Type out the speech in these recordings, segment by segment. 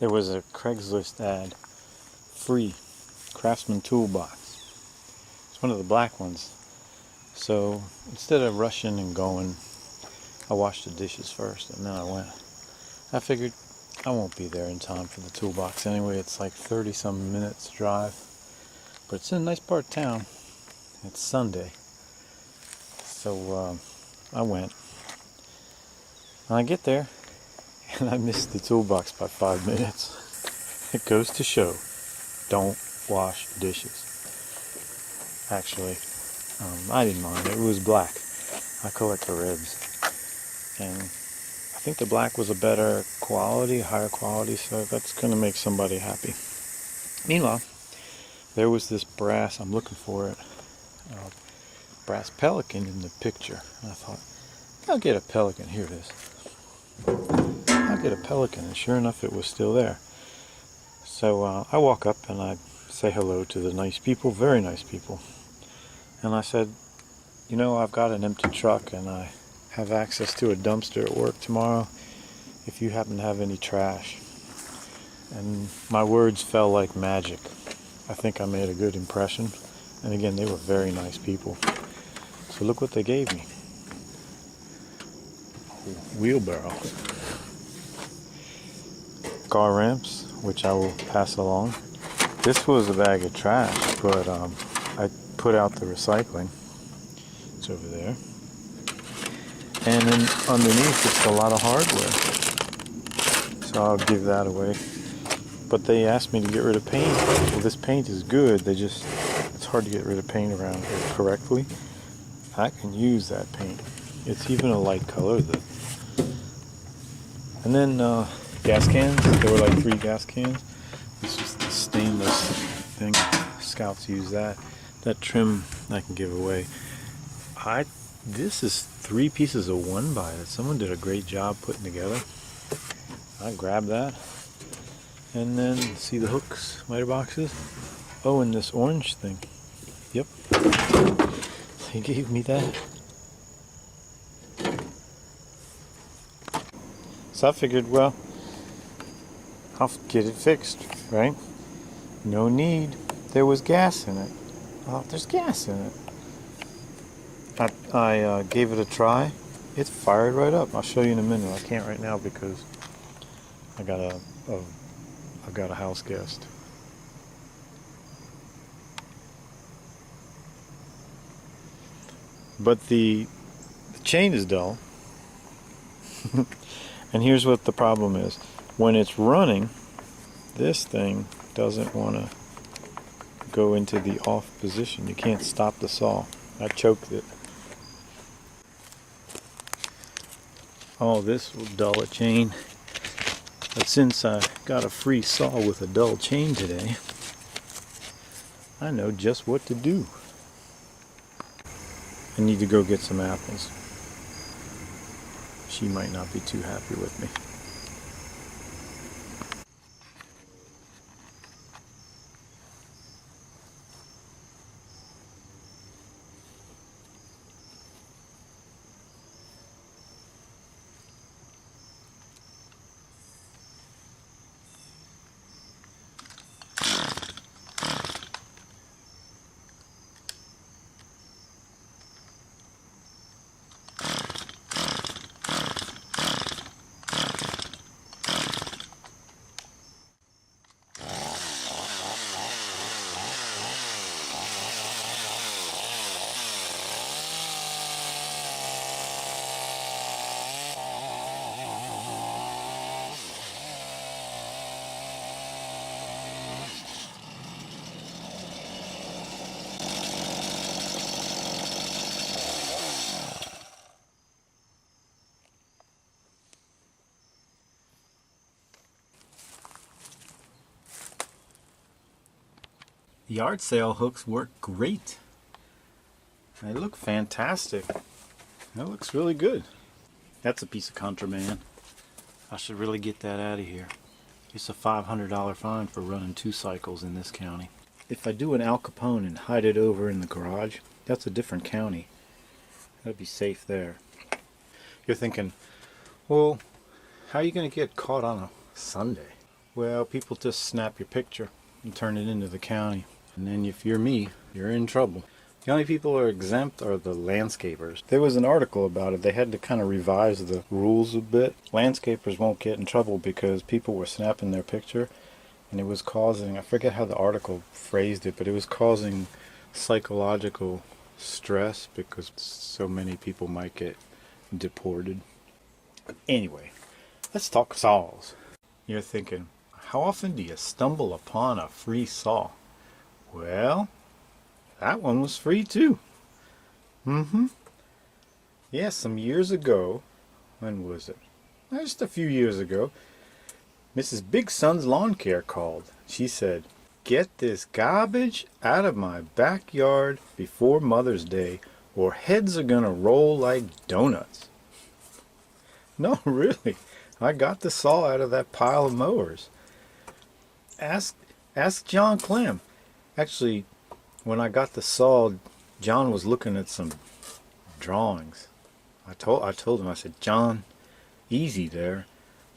there was a Craigslist ad, free Craftsman toolbox. It's one of the black ones. So instead of rushing and going, I washed the dishes first and then I went. I figured I won't be there in time for the toolbox anyway. It's like 30 some minutes drive, but it's in a nice part of town. It's Sunday, so I went. And I get there and I missed the toolbox by 5 minutes. It goes to show, don't wash dishes. Actually, I didn't mind. It was black. I collect the reds, and I think the black was a better quality, higher quality, so that's going to make somebody happy. Meanwhile, there was this brass, I'm looking for it, brass pelican in the picture. And I thought, I'll get a pelican. Here it is. I'll get a pelican, and sure enough, it was still there. So I walk up and I say hello to the nice people, very nice people. And I said, you know, I've got an empty truck and I have access to a dumpster at work tomorrow if you happen to have any trash. And my words fell like magic. I think I made a good impression. And again, they were very nice people. So look what they gave me. Wheelbarrow. Car ramps, which I will pass along. This was a bag of trash, but I put out the recycling. It's over there. And then underneath it's a lot of hardware. So I'll give that away. But they asked me to get rid of paint. Well, this paint is good. It's hard to get rid of paint around here correctly. I can use that paint. It's even a light color. And then gas cans. There were like 3 gas cans. This is the stainless thing. Scouts use that. That trim I can give away. This is 3 pieces of 1-by that someone did a great job putting together. I grabbed that. And then see the hooks, miter boxes. Oh, and this orange thing. Yep. They gave me that. So I figured, well, I'll get it fixed, right? No need. There was gas in it. Oh, there's gas in it. I gave it a try. It fired right up. I'll show you in a minute. I can't right now because I got a house guest. But the chain is dull. And here's what the problem is. When it's running, this thing doesn't want to go into the off position. You can't stop the saw. I choked it. Oh, this will dull a chain. But since I got a free saw with a dull chain today, I know just what to do. I need to go get some apples. She might not be too happy with me. The yard sale hooks work great. They look fantastic. That looks really good. That's a piece of contraband. I should really get that out of here. It's a $500 fine for running 2 cycles in this county. If I do an Al Capone and hide it over in the garage, that's a different county. That'd be safe there. You're thinking, well, how are you going to get caught on a Sunday? Well, people just snap your picture and turn it into the county. And then if you're me, you're in trouble. The only people who are exempt are the landscapers. There was an article about it. They had to kind of revise the rules a bit. Landscapers won't get in trouble because people were snapping their picture, and it was causing, I forget how the article phrased it, but it was causing psychological stress because so many people might get deported. Anyway, let's talk saws. You're thinking, how often do you stumble upon a free saw? Well, that one was free too. Yeah, some years ago, when was it? Just a few years ago, Mrs. Big Son's Lawn Care called. She said, "Get this garbage out of my backyard before Mother's Day or heads are gonna roll like donuts." No, really. I got the saw out of that pile of mowers. Ask John Clem. Actually, when I got the saw, John was looking at some drawings. I told him, I said, "John, easy there.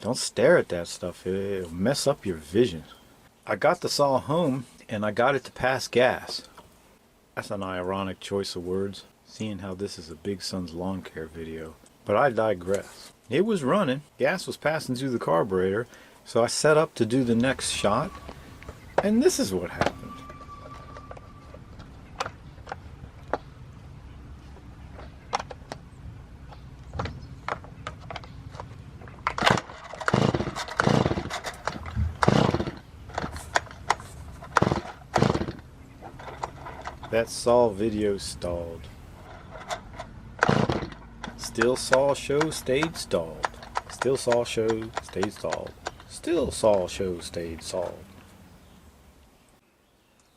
Don't stare at that stuff. It'll mess up your vision." I got the saw home and I got it to pass gas. That's an ironic choice of words, seeing how this is a Big Son's Lawn Care video. But I digress. It was running. Gas was passing through the carburetor, so I set up to do the next shot, and this is what happened. That saw video stalled. Still saw show stayed stalled. Still saw show stayed stalled. Still saw show stayed stalled.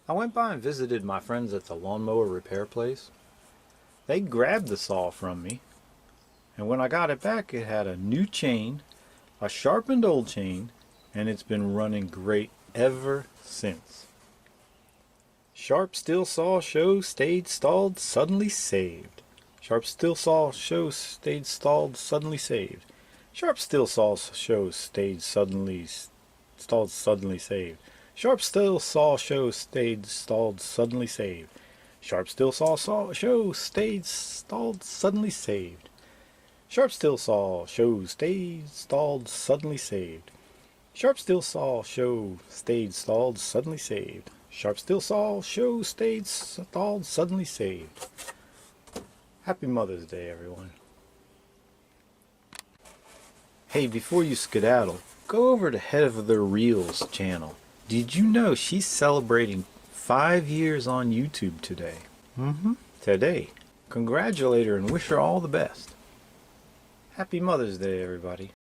I went by and visited my friends at the lawnmower repair place. They grabbed the saw from me, and when I got it back, it had a new chain, a sharpened old chain, and it's been running great ever since. Sharp still saw show stayed stalled suddenly saved. Sharp still saw show stayed stalled suddenly saved. Sharp still saw show stayed suddenly stalled suddenly saved. Sharp still saw show stayed stalled suddenly saved. Sharp still saw show stayed stalled suddenly saved. Sharp still saw show stayed stalled suddenly saved. Sharp still saw show stayed stalled suddenly saved. Sharp still saw show stayed stalled suddenly saved. Happy Mother's Day, everyone. Hey, before you skedaddle, go over to Head of the Reels channel. Did you know she's celebrating 5 years on YouTube today? Today. Congratulate her and wish her all the best. Happy Mother's Day, everybody.